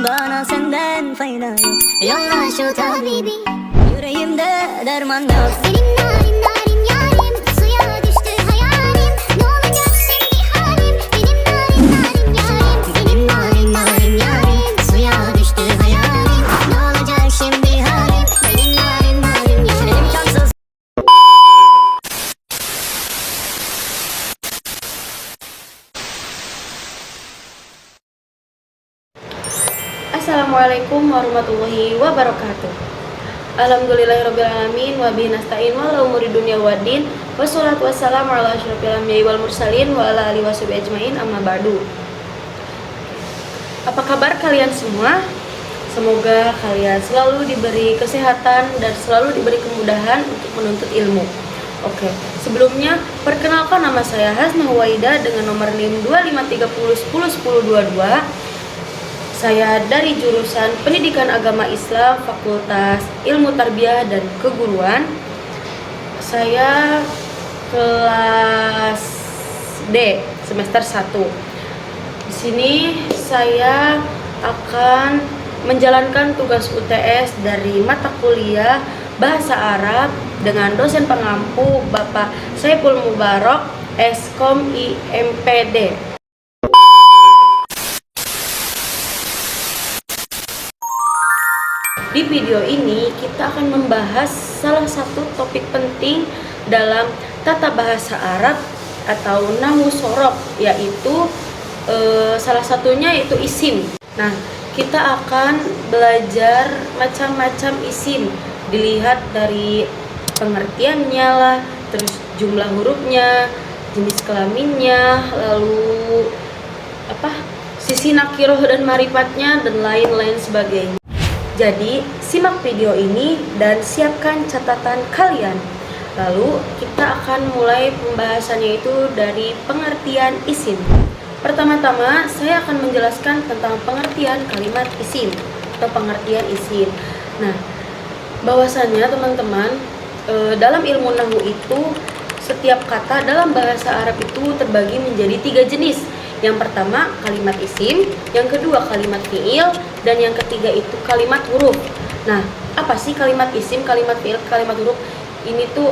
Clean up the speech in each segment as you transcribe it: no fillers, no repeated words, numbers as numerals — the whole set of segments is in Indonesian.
Bana senden fayda yok. Yolla şu tabibi, yüreğimde derman yok. Senin narin narin yarim, suya düştü hayalim. Ne olacak şimdi halim? Benim narin narin yarim, benim narin narin yarim, suya düştü hayalim. Ne olacak şimdi halim? Benim narin narin yarim. İmkansız. Assalamualaikum warahmatullahi wabarakatuh. Alhamdulillahirrabbilalamin. Wabihi nasta'in wa ala umuri dunya waddin. Wassalatu wassalamu ala asyrofil anbiya'i wal mursalin wa ala alihi washabihi ajmain, amma ba'du. Apa kabar kalian semua? Semoga kalian selalu diberi kesehatan dan selalu diberi kemudahan untuk menuntut ilmu. Oke, sebelumnya perkenalkan, nama saya Hasna Huwaida dengan nomor NIM 2530101022. Saya dari jurusan Pendidikan Agama Islam, Fakultas Ilmu Tarbiyah dan Keguruan. Saya kelas D, semester 1. Di sini saya akan menjalankan tugas UTS dari mata kuliah Bahasa Arab dengan dosen pengampu Bapak Saiful Mubarok, Eskom IMPD. Di video ini kita akan membahas salah satu topik penting dalam tata bahasa Arab atau nahwu sorof, yaitu salah satunya yaitu isim. Nah, kita akan belajar macam-macam isim, dilihat dari pengertiannya lah, terus jumlah hurufnya, jenis kelaminnya, lalu sisi nakiroh dan marifatnya, dan lain-lain sebagainya. Jadi, simak video ini dan siapkan catatan kalian. Lalu, kita akan mulai pembahasannya itu dari pengertian isim. Pertama-tama, saya akan menjelaskan tentang pengertian kalimat isim atau pengertian isim. Nah, bahwasannya teman-teman, dalam ilmu nahwu itu, setiap kata dalam bahasa Arab itu terbagi menjadi 3 jenis. Yang pertama kalimat isim, yang kedua kalimat fiil, dan yang ketiga itu kalimat huruf. Nah, apa sih kalimat isim, kalimat fiil, kalimat huruf? Ini tuh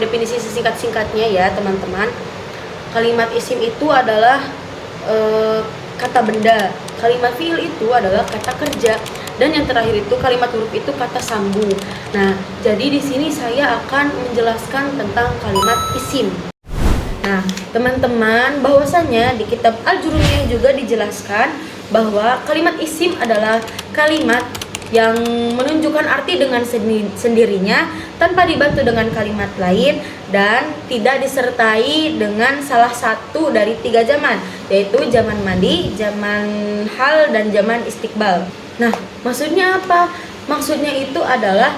definisi singkat-singkatnya ya teman-teman. Kalimat isim itu adalah kata benda, kalimat fiil itu adalah kata kerja, dan yang terakhir itu kalimat huruf itu kata sambung. Nah, jadi di sini saya akan menjelaskan tentang kalimat isim. Nah, teman-teman, bahwasanya di kitab Al-Jurumiyah juga dijelaskan bahwa kalimat isim adalah kalimat yang menunjukkan arti dengan sendirinya tanpa dibantu dengan kalimat lain dan tidak disertai dengan salah satu dari 3 zaman, yaitu zaman madi, zaman hal, dan zaman istiqbal. Nah, maksudnya apa? Maksudnya itu adalah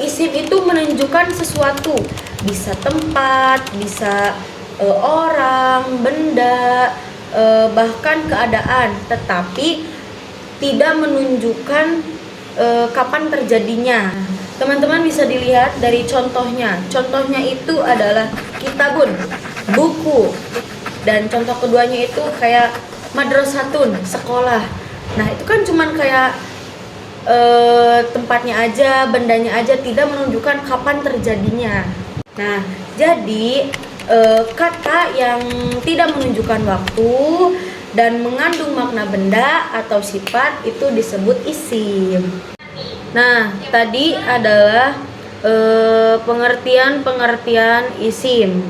isim itu menunjukkan sesuatu, bisa tempat, bisa orang, benda, bahkan keadaan, tetapi tidak menunjukkan kapan terjadinya. Teman-teman bisa dilihat dari contohnya. Contohnya itu adalah kitabun, buku, dan contoh keduanya itu kayak madrasatun, sekolah. Nah, itu kan cuman kayak tempatnya aja, bendanya aja, tidak menunjukkan kapan terjadinya. Nah, jadi kata yang tidak menunjukkan waktu dan mengandung makna benda atau sifat itu disebut isim. Nah, tadi adalah pengertian isim.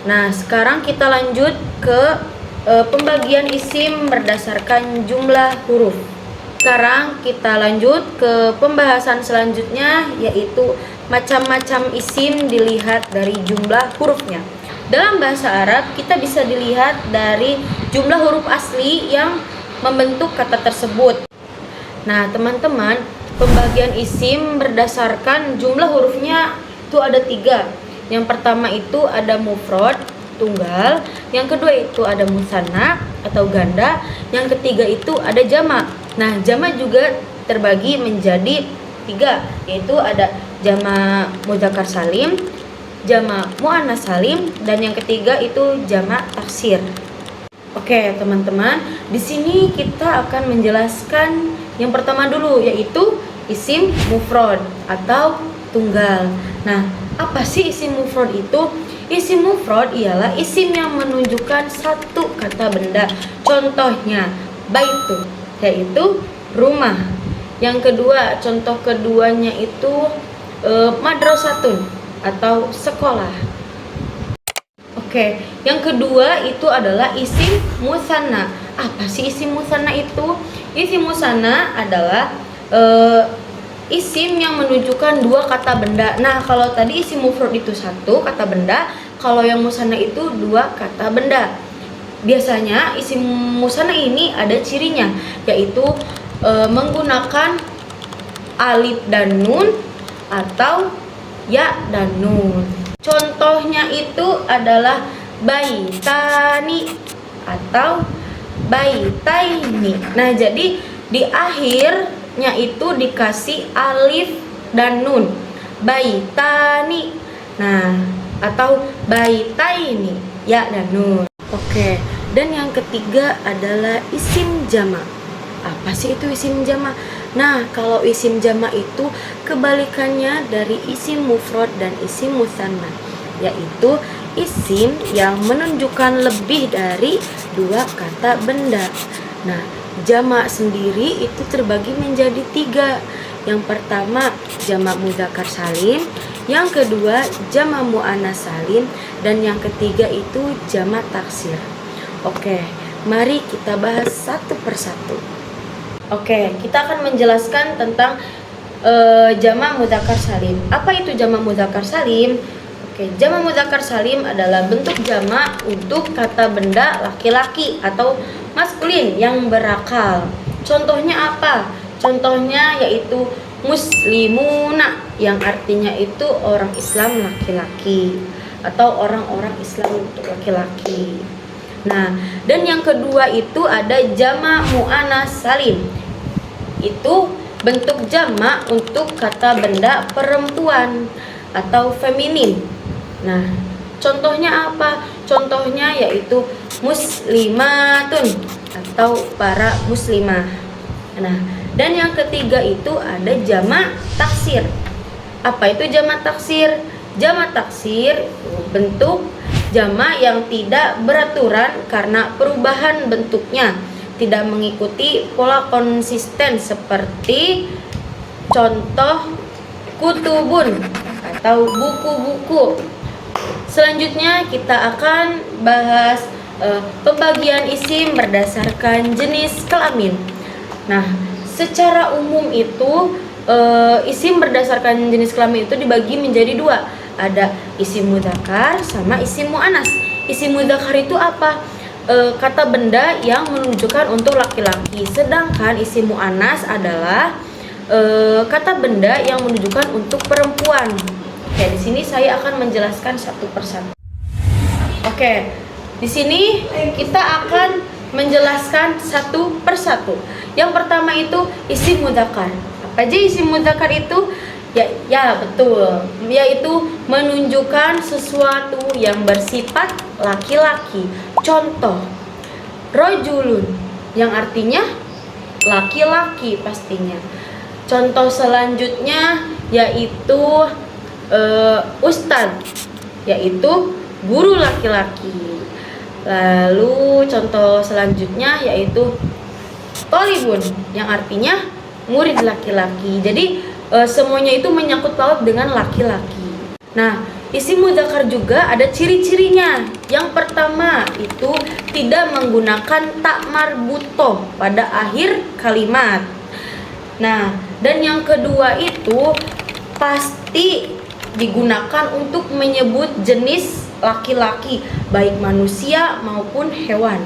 Nah, sekarang kita lanjut ke pembagian isim berdasarkan jumlah huruf. Sekarang kita lanjut ke pembahasan selanjutnya, yaitu macam-macam isim dilihat dari jumlah hurufnya. Dalam bahasa Arab kita bisa dilihat dari jumlah huruf asli yang membentuk kata tersebut. Nah, teman-teman, pembagian isim berdasarkan jumlah hurufnya itu ada 3. Yang pertama itu ada mufrad, tunggal. Yang kedua itu ada musanna atau ganda. Yang ketiga itu ada jamak. Nah, jamak juga terbagi menjadi 3, yaitu ada jamak mudzakkar salim, jamak muannats salim, dan yang ketiga itu jamak taksir. Oke, teman-teman, di sini kita akan menjelaskan yang pertama dulu, yaitu isim mufrad atau tunggal. Nah, apa sih isim mufrad itu? Isim mufrad ialah isim yang menunjukkan satu kata benda. Contohnya, baitu, yaitu rumah. Yang kedua, contoh keduanya itu madrasatun atau sekolah. Oke, yang kedua itu adalah isim musanna. Apa sih isim musanna itu? Isim musanna adalah isim yang menunjukkan dua kata benda. Nah, kalau tadi isim mufrad itu satu kata benda, kalau yang musanna itu dua kata benda. Biasanya isim musanna ini ada cirinya, yaitu menggunakan alif dan nun atau ya dan nun. Contohnya itu adalah baitani atau baitaini. Nah, jadi di akhirnya itu dikasih alif dan nun. Baitani. Nah, atau baitaini, ya dan nun. Oke, dan yang ketiga adalah isim jamak. Apa sih itu isim jamak? Nah, kalau isim jamak itu kebalikannya dari isim mufrad dan isim musanna, yaitu isim yang menunjukkan lebih dari dua kata benda. Nah, jamak sendiri itu terbagi menjadi tiga. Yang pertama jamak mudzakkar salim, yang kedua jamak muannats salim, dan yang ketiga itu jamak taksir. Oke, mari kita bahas satu persatu. Oke, kita akan menjelaskan tentang jamak mudzakkar salim. Apa itu jamak mudzakkar salim? Oke, jamak mudzakkar salim adalah bentuk jamak untuk kata benda laki-laki atau maskulin yang berakal. Contohnya apa? Contohnya yaitu muslimuna, yang artinya itu orang Islam laki-laki atau orang-orang Islam untuk laki-laki. Nah, dan yang kedua itu ada jamak muannats salim. Itu bentuk jamak untuk kata benda perempuan atau feminin. Nah, contohnya apa? Contohnya yaitu muslimatun atau para muslimah. Nah, dan yang ketiga itu ada jamak taksir. Apa itu jamak taksir? Jamak taksir bentuk jamak yang tidak beraturan karena perubahan bentuknya, tidak mengikuti pola konsisten seperti contoh kutubun atau buku-buku. Selanjutnya kita akan bahas pembagian isim berdasarkan jenis kelamin. Nah, secara umum itu isim berdasarkan jenis kelamin itu dibagi menjadi dua. Ada isim mudzakkar sama isim muannats. Isim mudzakkar itu apa? Kata benda yang menunjukkan untuk laki-laki. Sedangkan isim muannats adalah kata benda yang menunjukkan untuk perempuan. Oke, di sini saya akan menjelaskan satu persatu. Oke, di sini kita akan menjelaskan satu persatu. Yang pertama itu isim mudzakkar. Apa aja isim mudzakkar itu? Ya betul, yaitu menunjukkan sesuatu yang bersifat laki-laki. Contoh, rojulun, yang artinya laki-laki pastinya. Contoh selanjutnya yaitu ustadz, yaitu guru laki-laki. Lalu contoh selanjutnya yaitu tolibun, yang artinya murid laki-laki. Jadi semuanya itu menyangkut paut dengan laki-laki. Nah, isim mudzakkar juga ada ciri-cirinya. Yang pertama itu tidak menggunakan tak marbutoh pada akhir kalimat. Nah, dan yang kedua itu pasti digunakan untuk menyebut jenis laki-laki, baik manusia maupun hewan.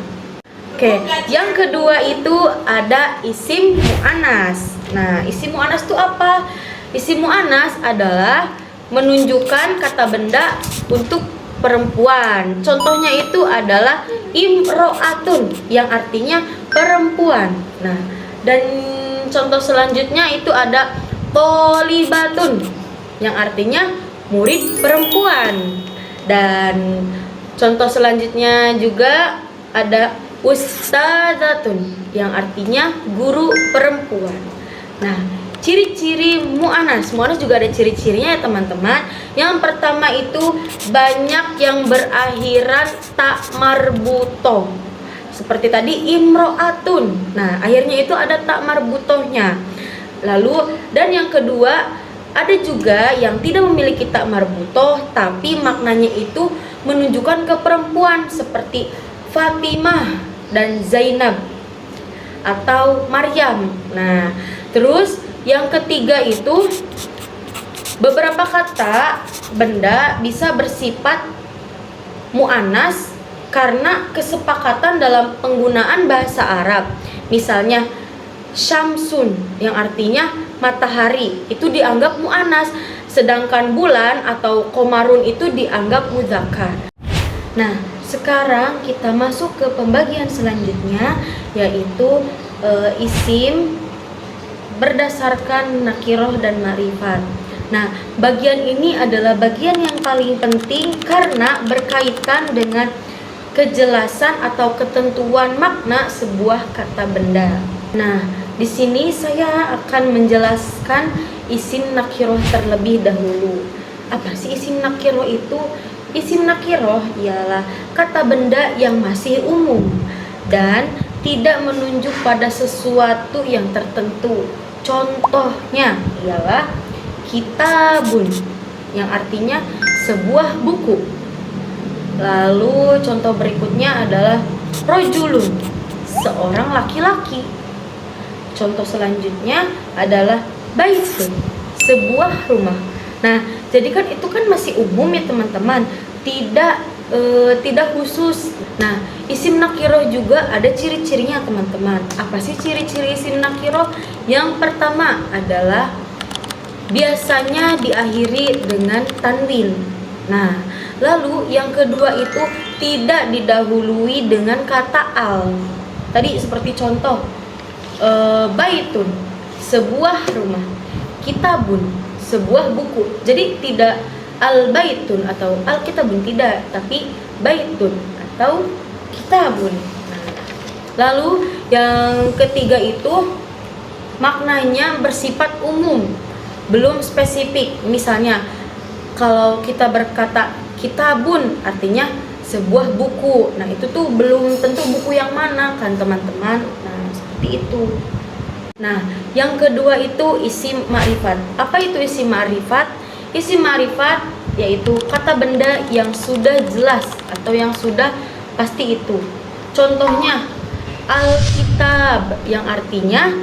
Oke, yang kedua itu ada isim muannats. Nah, isim muannats itu apa? Isim muannats adalah menunjukkan kata benda untuk perempuan. Contohnya itu adalah imro'atun, yang artinya perempuan. Nah, dan contoh selanjutnya itu ada tolibatun, yang artinya murid perempuan. Dan contoh selanjutnya juga ada ustadzatun yang artinya guru perempuan. Nah, ciri-ciri mu'anas juga ada ciri-cirinya ya teman-teman. Yang pertama itu banyak yang berakhiran tak marbutoh. Seperti tadi imro'atun. Nah, akhirnya itu ada tak marbutohnya. Lalu dan yang kedua ada juga yang tidak memiliki tak marbutoh tapi maknanya itu menunjukkan ke perempuan seperti Fatimah dan Zainab atau Maryam. Nah, terus yang ketiga itu beberapa kata benda bisa bersifat mu'anas karena kesepakatan dalam penggunaan bahasa Arab. Misalnya syamsun yang artinya matahari itu dianggap mu'anas, sedangkan bulan atau komarun itu dianggap mudzakkar. Nah, sekarang kita masuk ke pembagian selanjutnya, yaitu isim berdasarkan nakiroh dan ma'rifat. Nah, bagian ini adalah bagian yang paling penting karena berkaitan dengan kejelasan atau ketentuan makna sebuah kata benda. Nah, di sini saya akan menjelaskan isim nakiroh terlebih dahulu. Apa sih isim nakiroh itu? Isim nakiroh ialah kata benda yang masih umum dan tidak menunjuk pada sesuatu yang tertentu. Contohnya ialah kitabun yang artinya sebuah buku. Lalu contoh berikutnya adalah rojulun, seorang laki-laki. Contoh selanjutnya adalah baitun, sebuah rumah. Nah, jadi kan itu kan masih umum ya teman-teman, tidak khusus. Nah, isim nakiroh juga ada ciri-cirinya teman-teman. Apa sih ciri-ciri isim nakiroh? Yang pertama adalah biasanya diakhiri dengan tanwin. Nah, lalu yang kedua itu tidak didahului dengan kata al. Tadi seperti contoh baitun, sebuah rumah. Kitabun, sebuah buku. Jadi tidak al baitun atau al kitabun, tidak, tapi baitun atau kitabun. Nah, lalu yang ketiga itu maknanya bersifat umum, belum spesifik. Misalnya kalau kita berkata kitabun artinya sebuah buku. Nah, itu tuh belum tentu buku yang mana kan teman-teman. Nah, seperti itu. Nah, yang kedua itu isim ma'rifat. Apa itu isim ma'rifat? Isim ma'rifat yaitu kata benda yang sudah jelas atau yang sudah pasti itu. Contohnya Alkitab yang artinya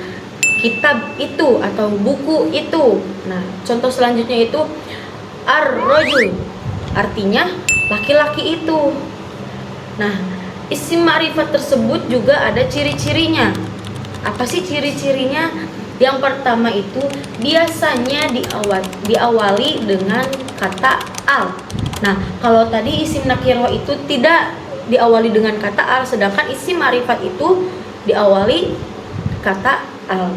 kitab itu atau buku itu. Nah, contoh selanjutnya itu ar-rajul artinya laki-laki itu. Nah, isim ma'rifat tersebut juga ada ciri-cirinya. Apa sih ciri-cirinya? Yang pertama itu biasanya diawali dengan kata al. Nah, kalau tadi isim nakiroh itu tidak diawali dengan kata al, sedangkan isim ma'rifat itu diawali kata al.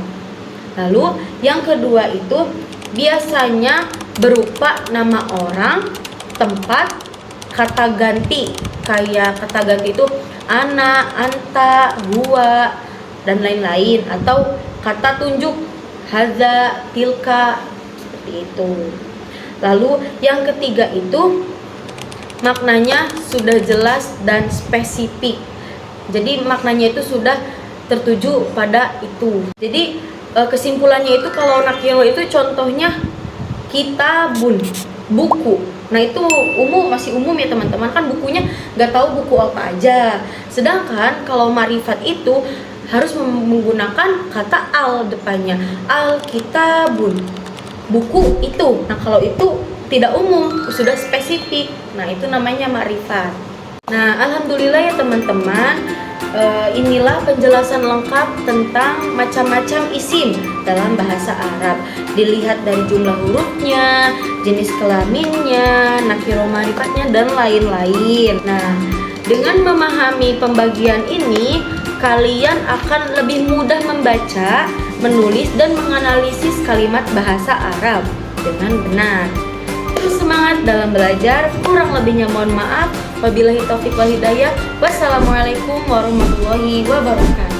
Lalu yang kedua itu biasanya berupa nama orang, tempat, kata ganti. Kayak kata ganti itu ana, anta, gua, dan lain-lain, atau kata tunjuk haza, tilka, seperti itu. Lalu yang ketiga itu maknanya sudah jelas dan spesifik. Jadi maknanya itu sudah tertuju pada itu. Jadi kesimpulannya itu kalau nakiro itu contohnya kitabun, buku. Nah, itu masih umum ya teman-teman, kan bukunya nggak tahu buku apa aja. Sedangkan kalau ma'rifat itu harus menggunakan kata al depannya. Al-kitabun, buku itu. Nah, kalau itu tidak umum, sudah spesifik. Nah, itu namanya ma'rifat. Nah, alhamdulillah ya teman-teman, inilah penjelasan lengkap tentang macam-macam isim dalam bahasa Arab. Dilihat dari jumlah hurufnya, jenis kelaminnya, nakiro ma'rifatnya, dan lain-lain. Nah, dengan memahami pembagian ini, kalian akan lebih mudah membaca, menulis, dan menganalisis kalimat bahasa Arab dengan benar. Terus semangat dalam belajar. Kurang lebihnya mohon maaf. Wabillahi taufiq wal hidayah. Wassalamualaikum warahmatullahi wabarakatuh.